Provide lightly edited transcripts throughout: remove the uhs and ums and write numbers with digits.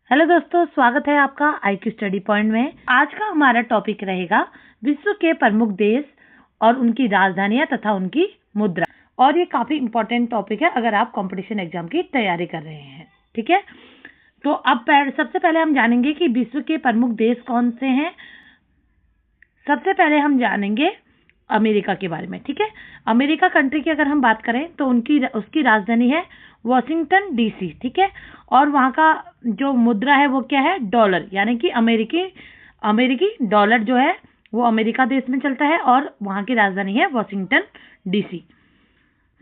Hello दोस्तों, स्वागत है आपका IQ स्टडी पॉइंट में। आज का हमारा टॉपिक रहेगा विश्व के प्रमुख देश और उनकी राजधानियां तथा उनकी मुद्रा। और ये काफी इंपॉर्टेंट टॉपिक है अगर आप कंपटीशन एग्जाम की तैयारी कर रहे हैं। ठीक है, तो अब सबसे पहले हम जानेंगे कि विश्व के प्रमुख देश कौन से हैं। सबसे पहले हम जानेंगे अमेरिका के बारे में। ठीक है, अमेरिका कंट्री की अगर हम बात करें तो उसकी राजधानी है वॉशिंगटन DC। ठीक है, और वहाँ का जो मुद्रा है वो क्या है, डॉलर, यानी कि अमेरिकी डॉलर जो है वो अमेरिका देश में चलता है और वहाँ की राजधानी है वॉशिंगटन DC।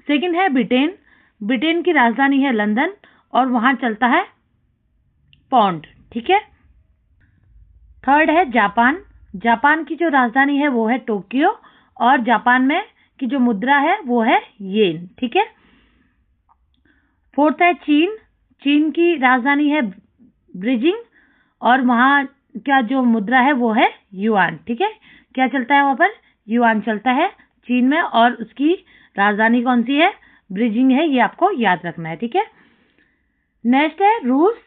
सेकंड है ब्रिटेन। ब्रिटेन की राजधानी है लंदन और वहाँ चलता है पाउंड। ठीक है। थर्ड है जापान। जापान की जो राजधानी है वो है टोक्यो और जापान में की जो मुद्रा है वो है येन। ठीक है। फोर्थ है चीन। चीन की राजधानी है बीजिंग और वहाँ का जो मुद्रा है वो है युआन। ठीक है, क्या चलता है वहाँ पर, युआन चलता है चीन में और उसकी राजधानी कौन सी है, बीजिंग है, ये आपको याद रखना है। ठीक है। नेक्स्ट है रूस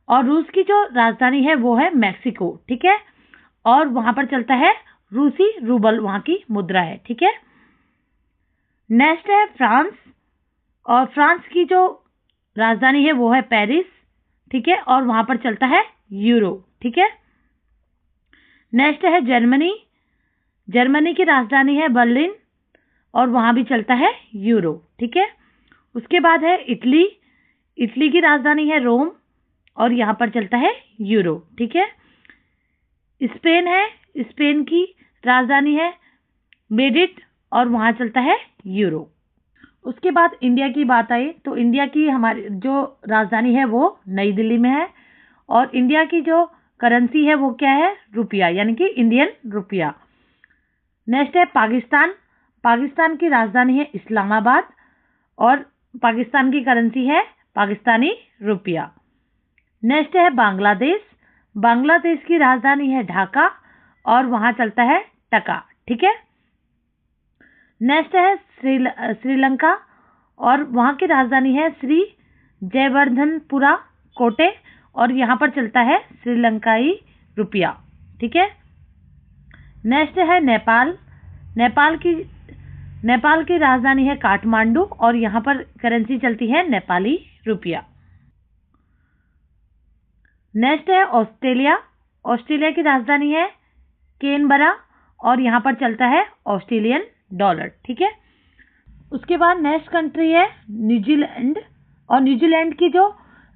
और रूस की जो राजधानी है वो है मैक्सिको। ठीक है, और वहां पर चलता है रूसी रूबल, वहां की मुद्रा है। ठीक है। नेक्स्ट है फ्रांस और फ्रांस की जो राजधानी है वो है पेरिस। ठीक है, और वहां पर चलता है यूरो। ठीक है। नेक्स्ट है जर्मनी। जर्मनी की राजधानी है बर्लिन और वहां भी चलता है यूरो। ठीक है। उसके बाद है इटली। इटली की राजधानी है रोम और यहाँ पर चलता है यूरो। ठीक है। स्पेन है, स्पेन की राजधानी है मेड्रिड और वहां चलता है यूरो। उसके बाद इंडिया की बात आई तो इंडिया की हमारी जो राजधानी है वो नई दिल्ली में है और इंडिया की जो करेंसी है वो क्या है, रुपया, यानी कि इंडियन रुपया। नेक्स्ट है पाकिस्तान। पाकिस्तान की राजधानी है इस्लामाबाद और पाकिस्तान की करेंसी है पाकिस्तानी रुपया। नेक्स्ट है बांग्लादेश। बांग्लादेश की राजधानी है ढाका और वहां चलता है टका। ठीक है। नेक्स्ट है श्रीलंका और वहां की राजधानी है श्री जयवर्धनपुरा कोटे और यहाँ पर चलता है श्रीलंकाई रुपया। ठीक है। नेक्स्ट है नेपाल। नेपाल की राजधानी है काठमांडू और यहाँ पर करेंसी चलती है नेपाली रुपया। नेक्स्ट है ऑस्ट्रेलिया। ऑस्ट्रेलिया की राजधानी है कैनबरा और यहाँ पर चलता है ऑस्ट्रेलियन डॉलर। ठीक है। उसके बाद नेक्स्ट कंट्री है न्यूजीलैंड और न्यूजीलैंड की जो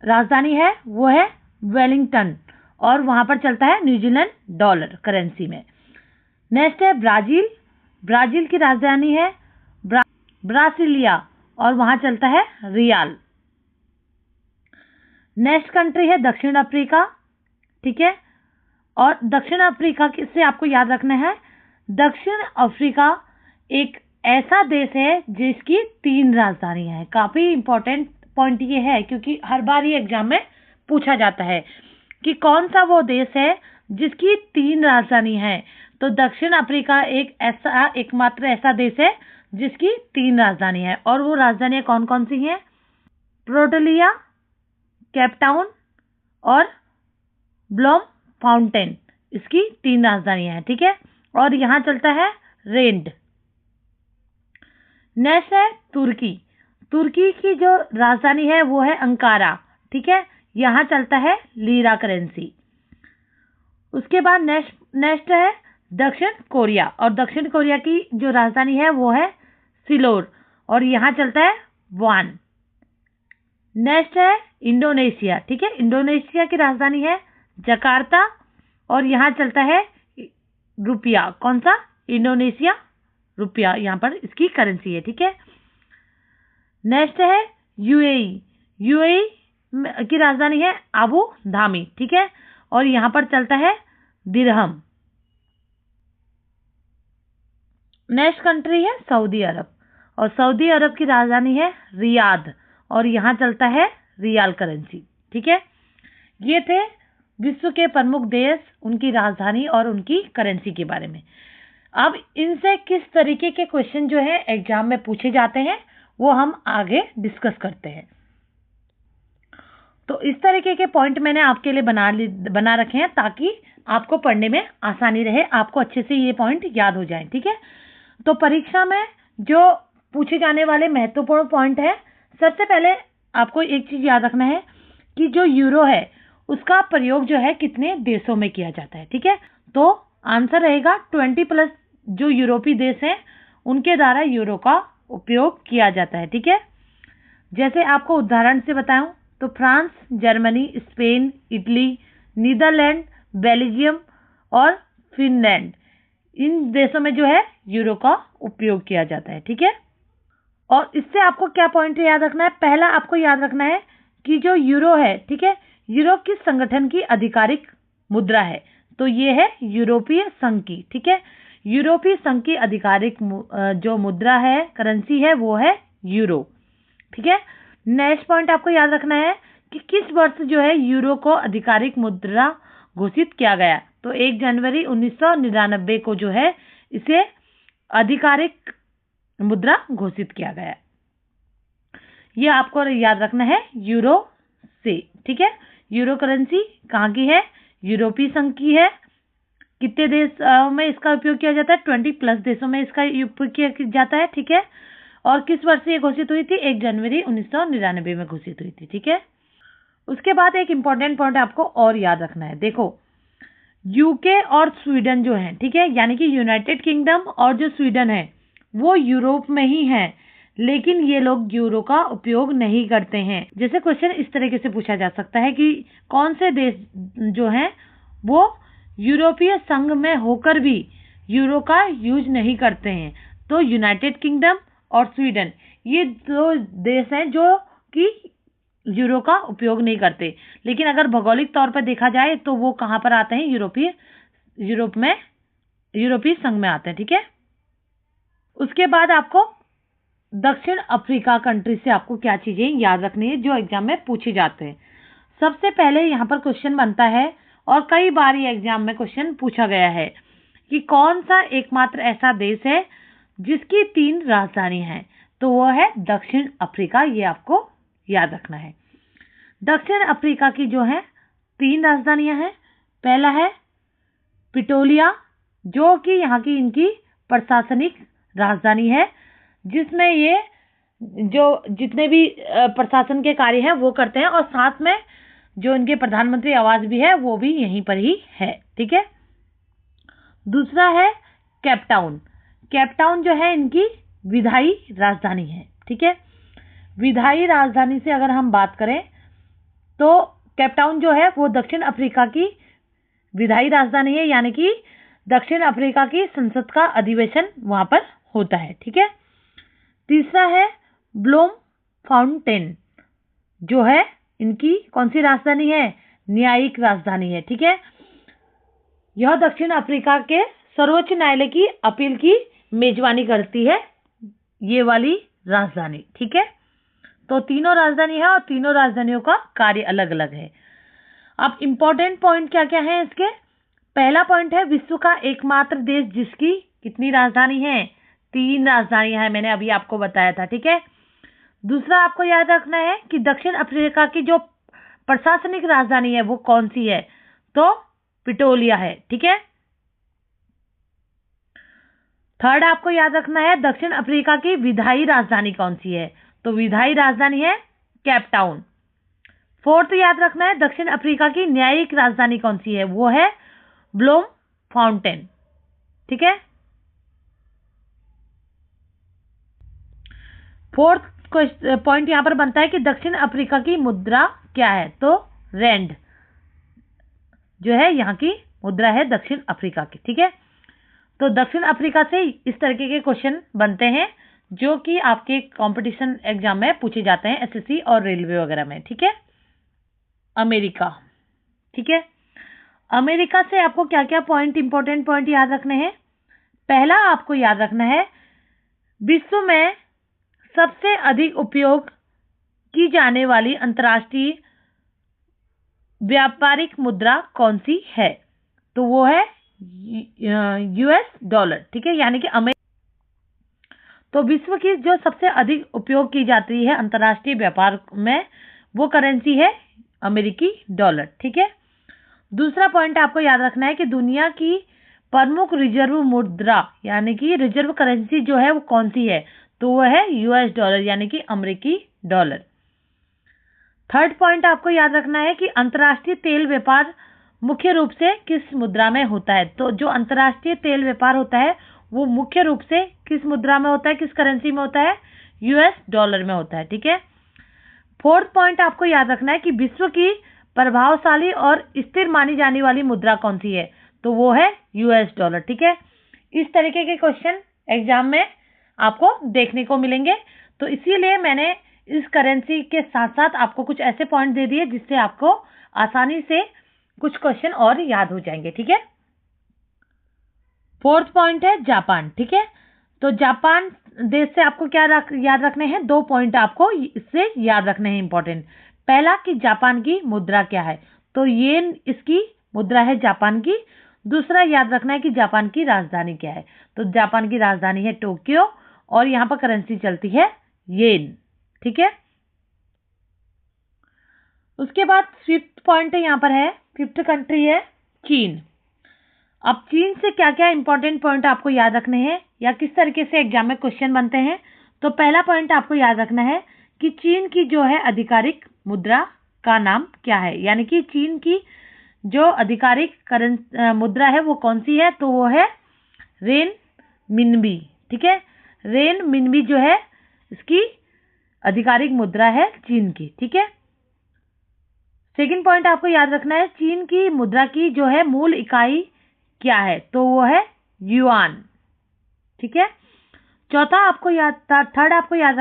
राजधानी है वो है वेलिंगटन और वहां पर चलता है न्यूजीलैंड डॉलर करेंसी में। नेक्स्ट है ब्राजील। ब्राजील की राजधानी है ब्रासिलिया और वहां चलता है रियाल। नेक्स्ट कंट्री है दक्षिण अफ्रीका। ठीक है, और दक्षिण अफ्रीका से आपको याद रखना है, दक्षिण अफ्रीका एक ऐसा देश है जिसकी 3 राजधानियां हैं। काफी इंपॉर्टेंट पॉइंट ये है क्योंकि हर बार ये एग्जाम में पूछा जाता है कि कौन सा वो देश है जिसकी 3 राजधानी है। तो दक्षिण अफ्रीका एकमात्र ऐसा देश है जिसकी 3 राजधानी है और वो राजधानियां कौन कौन सी हैं, प्रोटोलिया, केपटाउन और ब्लॉम फाउंटेन, इसकी 3 राजधानियां हैं। ठीक है, और यहाँ चलता है रेंड। नेक्स्ट है तुर्की। तुर्की की जो राजधानी है वो है अंकारा। ठीक है, यहाँ चलता है लीरा करेंसी। उसके बाद नेक्स्ट है दक्षिण कोरिया और दक्षिण कोरिया की जो राजधानी है वो है सिलोर और यहाँ चलता है वॉन। नेक्स्ट है इंडोनेशिया। ठीक है, इंडोनेशिया की राजधानी है जकार्ता और यहाँ चलता है रुपया। कौन सा, इंडोनेशिया रुपया, यहाँ पर इसकी करेंसी है। ठीक है। नेक्स्ट है यूएई। यूएई की राजधानी है आबू धाबी। ठीक है, और यहाँ पर चलता है दिरहम। नेक्स्ट कंट्री है सऊदी अरब और सऊदी अरब की राजधानी है रियाद और यहाँ चलता है रियाल करेंसी। ठीक है, ये थे विश्व के प्रमुख देश, उनकी राजधानी और उनकी करेंसी के बारे में। अब इनसे किस तरीके के क्वेश्चन जो है एग्जाम में पूछे जाते हैं वो हम आगे डिस्कस करते हैं। तो इस तरीके के पॉइंट मैंने आपके लिए बना रखे हैं ताकि आपको पढ़ने में आसानी रहे, आपको अच्छे से ये पॉइंट याद हो जाए। ठीक है, तो परीक्षा में जो पूछे जाने वाले महत्वपूर्ण पॉइंट है, सबसे पहले आपको एक चीज याद रखना है कि जो यूरो है उसका प्रयोग जो है कितने देशों में किया जाता है। ठीक है, तो आंसर रहेगा 20+ जो यूरोपीय देश हैं उनके द्वारा यूरो का उपयोग किया जाता है। ठीक है, जैसे आपको उदाहरण से बताऊं तो France, Germany, Spain, Italy, Netherlands, Belgium और फिनलैंड, इन देशों में जो है यूरो का उपयोग किया जाता है। ठीक है, और इससे आपको क्या पॉइंट याद रखना है, पहला आपको याद रखना है कि जो यूरो है, ठीक है, यूरो किस संगठन की आधिकारिक मुद्रा है, तो ये है यूरोपीय संघ की। ठीक है, यूरोपीय संघ की आधिकारिक जो मुद्रा है, करेंसी है, वो है यूरो। ठीक है, नेक्स्ट पॉइंट आपको याद रखना है कि किस वर्ष जो है यूरो को आधिकारिक मुद्रा घोषित किया गया, तो 1 जनवरी 1999 को जो है इसे आधिकारिक मुद्रा घोषित किया गया। यह आपको याद रखना है यूरो से। ठीक है, यूरो करेंसी कहाँ की है, यूरोपीय संघ की है। कितने देश में इसका उपयोग किया जाता है, 20+ देशों में इसका उपयोग किया जाता है। ठीक है, और किस वर्ष से ये घोषित हुई थी, 1 जनवरी 1999 में घोषित हुई थी। ठीक है, उसके बाद एक इंपॉर्टेंट पॉइंट आपको और याद रखना है, देखो यूके और स्वीडन जो है, ठीक है, यानी कि यूनाइटेड किंगडम और जो स्वीडन है वो यूरोप में ही है, लेकिन ये लोग यूरो का उपयोग नहीं करते हैं। जैसे क्वेश्चन इस तरीके से पूछा जा सकता है कि कौन से देश जो हैं वो यूरोपीय संघ में होकर भी यूरो का यूज नहीं करते हैं, तो यूनाइटेड किंगडम और स्वीडन, ये दो देश हैं जो कि यूरो का उपयोग नहीं करते। लेकिन अगर भौगोलिक तौर पर देखा जाए तो वो कहाँ पर आते हैं, यूरोपीय संघ में आते हैं। ठीक है, उसके बाद आपको दक्षिण अफ्रीका कंट्री से आपको क्या चीजें याद रखनी है जो एग्जाम में पूछे जाते हैं। सबसे पहले यहाँ पर क्वेश्चन बनता है और कई बार ये एग्जाम में क्वेश्चन पूछा गया है कि कौन सा एकमात्र ऐसा देश है जिसकी 3 राजधानी हैं, तो वो है दक्षिण अफ्रीका। ये आपको याद रखना है। दक्षिण अफ्रीका की जो है 3 राजधानियां हैं। पहला है प्रिटोरिया, जो कि यहाँ की इनकी प्रशासनिक राजधानी है, जिसमें ये जो जितने भी प्रशासन के कार्य हैं वो करते हैं, और साथ में जो इनके प्रधानमंत्री आवास भी है वो भी यहीं पर ही है। ठीक है, दूसरा है केप टाउन। केप टाउन जो है इनकी विधायी राजधानी है। ठीक है, विधायी राजधानी से अगर हम बात करें तो केप टाउन जो है वो दक्षिण अफ्रीका की विधायी राजधानी है, यानी कि दक्षिण अफ्रीका की संसद का अधिवेशन वहां पर होता है। ठीक है, तीसरा है ब्लोम फाउंटेन, जो है इनकी कौन सी राजधानी है, न्यायिक राजधानी है। ठीक है, यह दक्षिण अफ्रीका के सर्वोच्च न्यायालय की अपील की मेजबानी करती है, ये वाली राजधानी। ठीक है, तो तीनों राजधानी है और तीनों राजधानियों का कार्य अलग अलग है। अब इंपॉर्टेंट पॉइंट क्या क्या है इसके, पहला पॉइंट है विश्व का एकमात्र देश जिसकी कितनी राजधानी है, 3 राजधानियां हैं, मैंने अभी आपको बताया था। ठीक है, दूसरा आपको याद रखना है कि दक्षिण अफ्रीका की जो प्रशासनिक राजधानी है वो कौन सी है, तो प्रिटोरिया है। ठीक है, थर्ड आपको याद रखना है दक्षिण अफ्रीका की विधायी राजधानी कौन सी है, तो विधायी राजधानी है केप टाउन। फोर्थ याद रखना है दक्षिण अफ्रीका की न्यायिक राजधानी कौन सी है, वो है ब्लोम फाउंटेन। ठीक है, फोर्थ पॉइंट यहां पर बनता है कि दक्षिण अफ्रीका की मुद्रा क्या है, तो रैंड जो है यहाँ की मुद्रा है दक्षिण अफ्रीका की। ठीक है, तो दक्षिण अफ्रीका से इस तरीके के क्वेश्चन बनते हैं जो कि आपके कंपटीशन एग्जाम में पूछे जाते हैं, एसएससी और रेलवे वगैरह में। ठीक है, अमेरिका। ठीक है, अमेरिका से आपको क्या क्या पॉइंट, इंपॉर्टेंट पॉइंट याद रखने हैं। पहला आपको याद रखना है विश्व में सबसे अधिक उपयोग की जाने वाली अंतर्राष्ट्रीय व्यापारिक मुद्रा कौन सी है, तो वो है यूएस डॉलर। ठीक है, यानी कि तो विश्व की जो सबसे अधिक उपयोग की जाती है अंतर्राष्ट्रीय व्यापार में वो करेंसी है अमेरिकी डॉलर। ठीक है, दूसरा पॉइंट आपको याद रखना है कि दुनिया की प्रमुख रिजर्व मुद्रा यानी कि रिजर्व करेंसी जो है वो कौन सी है, तो वो है यूएस डॉलर यानी कि अमेरिकी डॉलर। थर्ड पॉइंट आपको याद रखना है कि अंतर्राष्ट्रीय तेल व्यापार मुख्य रूप से किस मुद्रा में होता है, तो जो अंतर्राष्ट्रीय तेल व्यापार होता है वो मुख्य रूप से किस मुद्रा में होता है, किस करेंसी में होता है, यूएस डॉलर में होता है। ठीक है, फोर्थ पॉइंट आपको याद रखना है कि विश्व की प्रभावशाली और स्थिर मानी जाने वाली मुद्रा कौन सी है, तो वो है यूएस डॉलर। ठीक है, इस तरीके के क्वेश्चन एग्जाम में आपको देखने को मिलेंगे, तो इसीलिए मैंने इस करेंसी के साथ साथ आपको कुछ ऐसे पॉइंट दे दिए जिससे आपको आसानी से कुछ क्वेश्चन और याद हो जाएंगे। ठीक है, फोर्थ पॉइंट है जापान। ठीक है, तो जापान देश से आपको क्या याद रखने हैं, 2 पॉइंट आपको इससे याद रखने हैं इंपॉर्टेंट। पहला कि जापान की मुद्रा क्या है, तो येन इसकी मुद्रा है जापान की। दूसरा याद रखना है कि जापान की राजधानी क्या है, तो जापान की राजधानी है टोक्यो और यहाँ पर करेंसी चलती है येन। ठीक है, उसके बाद फिफ्थ पॉइंट यहाँ पर है, फिफ्थ कंट्री है चीन। अब चीन से क्या क्या इंपॉर्टेंट पॉइंट आपको याद रखने हैं या किस तरीके से एग्जाम में क्वेश्चन बनते हैं, तो पहला पॉइंट आपको याद रखना है कि चीन की जो है आधिकारिक मुद्रा का नाम क्या है, यानी कि चीन की जो आधिकारिक मुद्रा है वो कौन सी है, तो वो है रेन मिनबी। ठीक है, रेन मिनबी जो है इसकी आधिकारिक मुद्रा है चीन की। ठीक है, सेकंड पॉइंट आपको याद रखना है चीन की मुद्रा की जो है मूल इकाई क्या है, तो वो है युआन। ठीक है, थर्ड आपको याद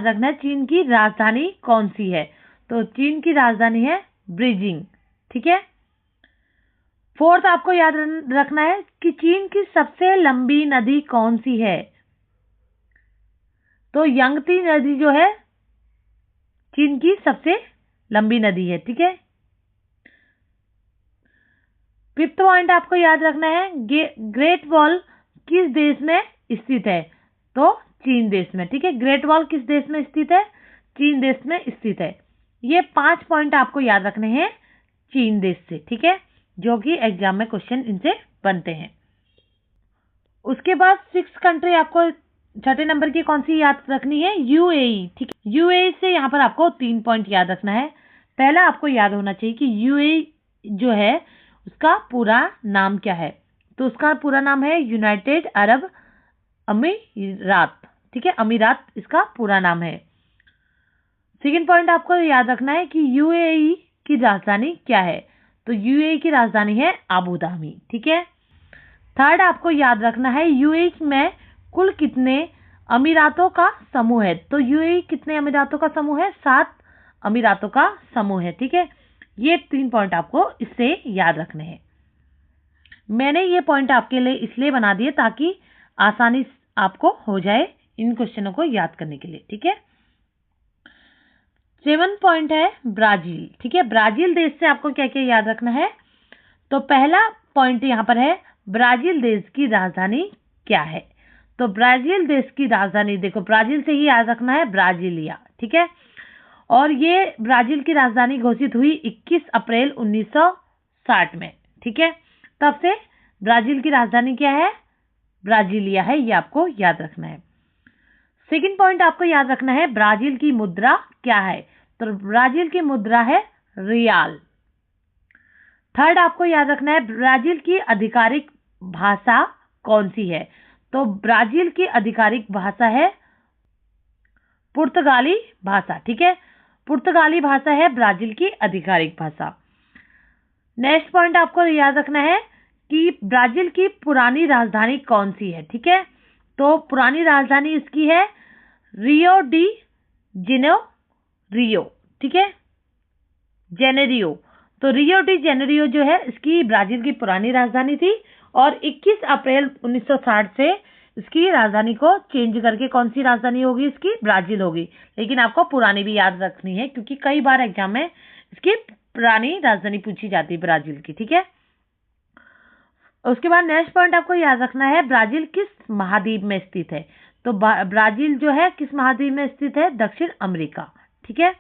रखना है चीन की राजधानी कौन सी है, तो चीन की राजधानी है बीजिंग। ठीक है, फोर्थ आपको याद रखना है कि चीन की सबसे लंबी नदी कौन सी है, तो यांगत्से नदी जो है चीन की सबसे लंबी नदी है। ठीक है, फिफ्थ पॉइंट आपको याद रखना है ग्रेट वॉल किस देश में स्थित है, तो चीन देश में। ठीक है, ग्रेट वॉल किस देश में स्थित है, चीन देश में स्थित है। ये 5 पॉइंट आपको याद रखने हैं चीन देश से। ठीक है, जो कि एग्जाम में क्वेश्चन इनसे बनते हैं। उसके बाद 6 कंट्री आपको छठे नंबर की कौन सी याद रखनी है, यूएई। ठीक है, यूएई से यहाँ पर आपको 3 पॉइंट याद रखना है। पहला आपको याद होना चाहिए कि यूएई जो है उसका पूरा नाम क्या है, तो उसका पूरा नाम है यूनाइटेड अरब अमीरात। ठीक है, अमीरात इसका पूरा नाम है। सेकंड पॉइंट आपको याद रखना है कि यूएई की राजधानी क्या है, तो यूएई की राजधानी है अबू धाबी। ठीक है, थर्ड आपको याद रखना है यूएई में कुल कितने अमीरातों का समूह है, तो यूएई कितने अमीरातों का समूह है, 7 अमीरातों का समूह है। ठीक है, ये 3 पॉइंट आपको इससे याद रखने हैं। मैंने ये पॉइंट आपके लिए इसलिए बना दिए ताकि आसानी आपको हो जाए इन क्वेश्चनों को याद करने के लिए। ठीक है, 7 पॉइंट है ब्राजील। ठीक है, ब्राजील देश से आपको क्या क्या याद रखना है, तो पहला पॉइंट यहाँ पर है ब्राजील देश की राजधानी क्या है, तो ब्राजील देश की राजधानी देखो ब्राजील से ही याद रखना है ब्राजीलिया। ठीक है, और ये ब्राजील की राजधानी घोषित हुई 21 अप्रैल 1960 में। ठीक है, तब से ब्राजील की राजधानी क्या है, ब्राजीलिया है, ये आपको याद रखना है। सेकंड पॉइंट आपको याद रखना है ब्राजील की मुद्रा क्या है, तो ब्राजील की मुद्रा है रियाल। थर्ड आपको याद रखना है ब्राजील की आधिकारिक भाषा कौन सी है, तो ब्राजील की आधिकारिक भाषा है पुर्तगाली भाषा। ठीक है, पुर्तगाली भाषा है ब्राजील की आधिकारिक भाषा। नेक्स्ट पॉइंट आपको याद रखना है कि ब्राजील की पुरानी राजधानी कौन सी है। ठीक है, तो पुरानी राजधानी इसकी है रियो डी जेनेरियो। ठीक है, जेनेरियो, तो रियो डी जेनेरियो जो है इसकी ब्राजील की पुरानी राजधानी थी और 21 अप्रैल 1960 से इसकी राजधानी को चेंज करके कौन सी राजधानी होगी, इसकी ब्राजील होगी। लेकिन आपको पुरानी भी याद रखनी है क्योंकि कई बार एग्जाम में इसकी पुरानी राजधानी पूछी जाती है ब्राजील की। ठीक है, उसके बाद नेक्स्ट पॉइंट आपको याद रखना है ब्राजील किस महाद्वीप में स्थित है, तो ब्राजील जो है किस महाद्वीप में स्थित है, दक्षिण अमेरिका। ठीक है,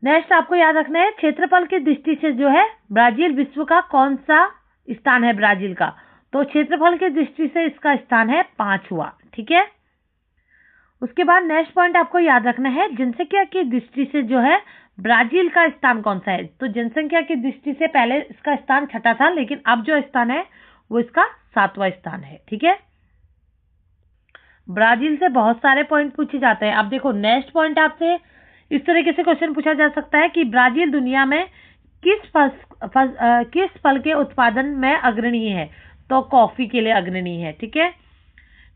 नेक्स्ट आपको याद रखना है, क्षेत्रफल की दृष्टि से जो है ब्राजील विश्व का कौन सा स्थान है ब्राजील का, तो क्षेत्रफल की दृष्टि से इसका स्थान है 5वां। ठीक है, उसके बाद नेक्स्ट पॉइंट आपको याद रखना है, जनसंख्या की दृष्टि से जो है ब्राजील का स्थान कौन सा है। तो जनसंख्या की दृष्टि से पहले इसका स्थान 6 था, लेकिन अब जो स्थान है वो इसका 7वां स्थान है। ठीक है, ब्राजील से बहुत सारे पॉइंट पूछे जाते हैं। अब देखो नेक्स्ट पॉइंट आपसे इस तरीके से क्वेश्चन पूछा जा सकता है कि ब्राजील दुनिया में किस फल के उत्पादन में अग्रणी है, तो कॉफी के लिए अग्रणी है। ठीक है,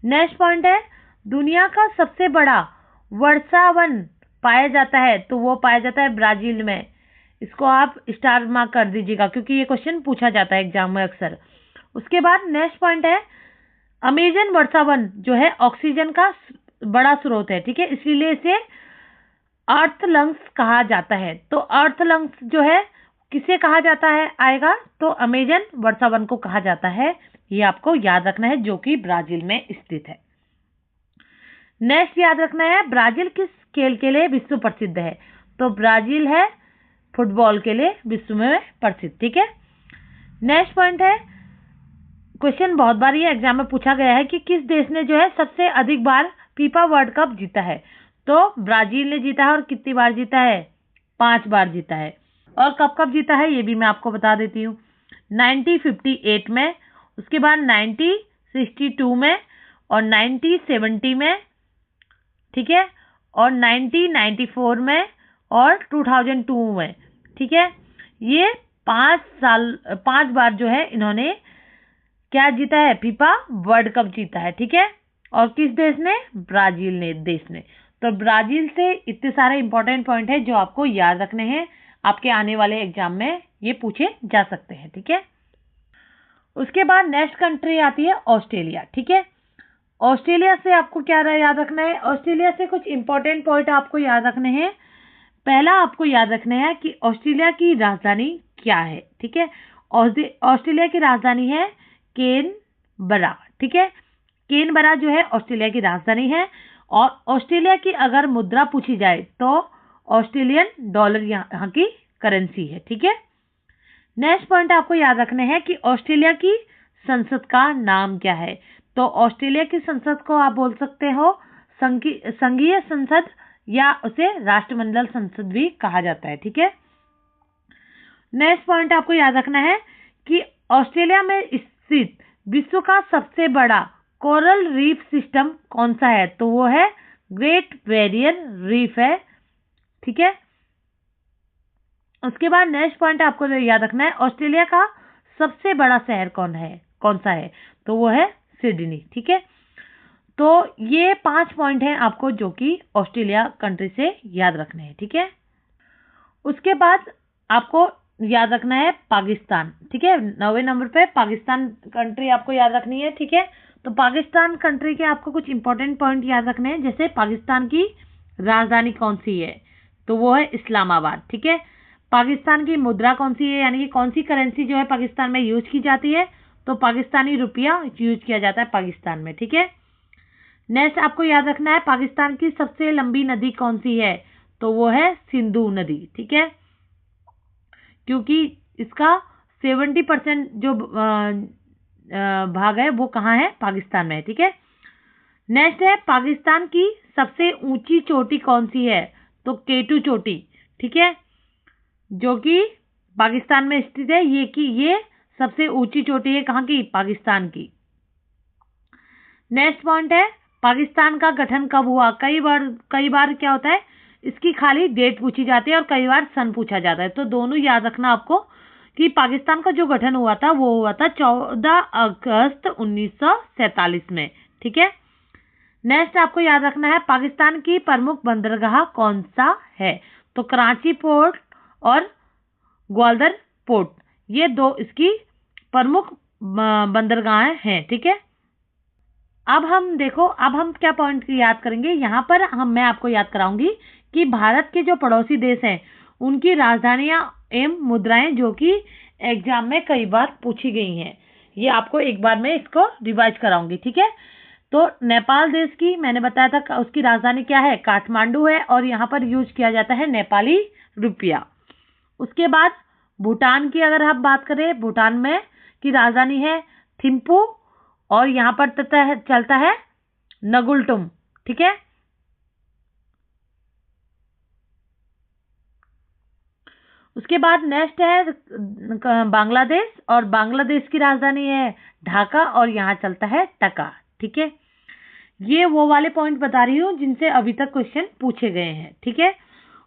नेक्स्ट पॉइंट है, दुनिया का सबसे बड़ा वर्षावन पाया जाता है, तो वो पाया जाता है ब्राजील में। इसको आप स्टार मार्क कर दीजिएगा क्योंकि ये क्वेश्चन पूछा जाता है एग्जाम में अक्सर। उसके बाद नेक्स्ट पॉइंट है, अमेजन वर्षावन जो है ऑक्सीजन का बड़ा स्रोत है। ठीक है, इसलिए इसे अर्थ लंग्स कहा जाता है। तो अर्थ लंग्स जो है किसे कहा जाता है आएगा, तो अमेजन वर्षावन को कहा जाता है। ये आपको याद रखना है, जो कि ब्राजील में स्थित है। नेक्स्ट याद रखना है, ब्राजील किस खेल के लिए विश्व प्रसिद्ध है, तो ब्राजील है फुटबॉल के लिए विश्व में प्रसिद्ध। ठीक है, नेक्स्ट पॉइंट है, क्वेश्चन बहुत बार ये एग्जाम में पूछा गया है कि किस देश ने जो है सबसे अधिक बार फीफा वर्ल्ड कप जीता है, तो ब्राजील ने जीता है। और कितनी बार जीता है, 5 बार जीता है। और कब कब जीता है ये भी मैं आपको बता देती हूँ, 1958 में, उसके बाद 1962 में और 1970 में। ठीक है, और 1994 में और 2002 में। ठीक है, ये 5 बार जो है इन्होंने क्या जीता है, फीफा वर्ल्ड कप जीता है। ठीक है, और किस देश ने, ब्राजील ने देश ने। तो ब्राजील से इतने सारे इंपॉर्टेंट पॉइंट है जो आपको याद रखने हैं, आपके आने वाले एग्जाम में ये पूछे जा सकते हैं। ठीक है, उसके बाद नेक्स्ट कंट्री आती है ऑस्ट्रेलिया। ठीक है, ऑस्ट्रेलिया से आपको क्या याद रखना है, ऑस्ट्रेलिया से कुछ इंपॉर्टेंट पॉइंट आपको याद रखने हैं। पहला आपको याद रखना है कि ऑस्ट्रेलिया की राजधानी क्या है। ठीक है, ऑस्ट्रेलिया की राजधानी है कैनबरा। ठीक है, कैनबरा जो है ऑस्ट्रेलिया की राजधानी है। और ऑस्ट्रेलिया की अगर मुद्रा पूछी जाए तो ऑस्ट्रेलियन डॉलर यहाँ की करेंसी है। ठीक है, नेक्स्ट पॉइंट आपको याद रखना है कि ऑस्ट्रेलिया की संसद का नाम क्या है, तो ऑस्ट्रेलिया की संसद को आप बोल सकते हो संघीय संसद या उसे राष्ट्रमंडल संसद भी कहा जाता है। ठीक है, नेक्स्ट पॉइंट आपको याद रखना है कि ऑस्ट्रेलिया में स्थित विश्व का सबसे बड़ा कोरल रीफ सिस्टम कौन सा है, तो वो है ग्रेट बैरियर रीफ है। ठीक है, उसके बाद नेक्स्ट पॉइंट आपको याद रखना है, ऑस्ट्रेलिया का सबसे बड़ा शहर कौन सा है, तो वो है सिडनी। ठीक है, तो ये 5 पॉइंट हैं आपको जो कि ऑस्ट्रेलिया कंट्री से याद रखने हैं। ठीक है, उसके बाद आपको याद रखना है पाकिस्तान। ठीक है, 9वें नंबर पे पाकिस्तान कंट्री आपको याद रखनी है। ठीक है, तो पाकिस्तान कंट्री के आपको कुछ इंपॉर्टेंट पॉइंट याद रखने हैं, जैसे पाकिस्तान की राजधानी कौन सी है, तो वो है इस्लामाबाद। ठीक है, पाकिस्तान की मुद्रा कौन सी है, यानी कि कौन सी करेंसी जो है पाकिस्तान में यूज की जाती है, तो पाकिस्तानी रुपया यूज किया जाता है पाकिस्तान में। ठीक है, नेक्स्ट आपको याद रखना है पाकिस्तान की सबसे लंबी नदी कौन सी है, तो वो है सिंधु नदी। ठीक है, क्योंकि इसका 70% जो भाग है वो कहाँ है, पाकिस्तान में है। ठीक है, नेक्स्ट है पाकिस्तान की सबसे ऊंची चोटी कौन सी है, तो केटू चोटी। ठीक है, जो कि पाकिस्तान में स्थित है। ये सबसे ऊंची चोटी है कहाँ की, पाकिस्तान की। नेक्स्ट पॉइंट है पाकिस्तान का गठन कब हुआ। कई बार क्या होता है, इसकी खाली डेट पूछी जाती है और कई बार सन पूछा जाता है, तो दोनों याद रखना आपको कि पाकिस्तान का जो गठन हुआ था वो हुआ था 14 अगस्त 1947 में। ठीक है, नेक्स्ट आपको याद रखना है पाकिस्तान की प्रमुख बंदरगाह कौन सा है, तो कराची पोर्ट और ग्वालियर पोर्ट, ये 2 इसकी प्रमुख बंदरगाहें हैं। ठीक है, अब हम क्या पॉइंट याद करेंगे यहाँ पर, मैं आपको याद कराऊंगी कि भारत के जो पड़ोसी देश हैं उनकी राजधानियां एवं मुद्राएं जो कि एग्जाम में कई बार पूछी गई हैं, ये आपको एक बार मैं इसको रिवाइज कराऊंगी। ठीक है, तो नेपाल देश की मैंने बताया था उसकी राजधानी क्या है, काठमांडू है, और यहाँ पर यूज किया जाता है नेपाली रुपया। उसके बाद भूटान की अगर हम बात करें, भूटान में की राजधानी है थिम्पू, और यहाँ पर चलता है नगुलटुम। ठीक है। उसके बाद नेक्स्ट है बांग्लादेश, और बांग्लादेश की राजधानी है ढाका, और यहाँ चलता है टका। ठीक है। ये वो वाले पॉइंट बता रही हूँ जिनसे अभी तक क्वेश्चन पूछे गए हैं। ठीक है।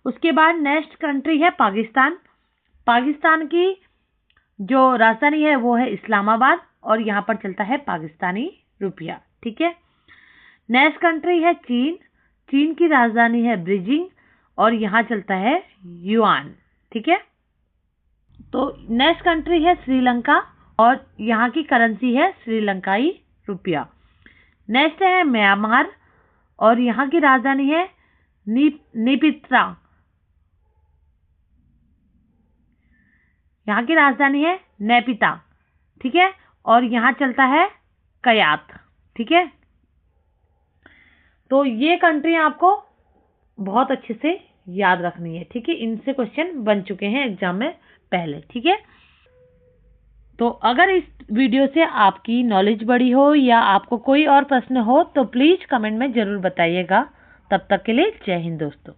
उसके बाद नेक्स्ट कंट्री है पाकिस्तान। पाकिस्तान की जो राजधानी है वो है इस्लामाबाद, और यहाँ पर चलता है पाकिस्तानी रुपया। ठीक है। नेक्स्ट कंट्री है चीन। चीन की राजधानी है बीजिंग, और यहाँ चलता है युआन। ठीक है। तो नेक्स्ट कंट्री है श्रीलंका, और यहाँ की करेंसी है श्रीलंकाई रुपया। नेक्स्ट है म्यांमार, और यहाँ की राजधानी है निपित्रा। यहाँ की राजधानी है नेपिता। ठीक है। और यहाँ चलता है कयात। ठीक है। तो ये कंट्री आपको बहुत अच्छे से याद रखनी है। ठीक है। इनसे क्वेश्चन बन चुके हैं एग्जाम में पहले। ठीक है। तो अगर इस वीडियो से आपकी नॉलेज बढ़ी हो या आपको कोई और प्रश्न हो तो प्लीज कमेंट में जरूर बताइएगा। तब तक के लिए जय हिंद दोस्तों।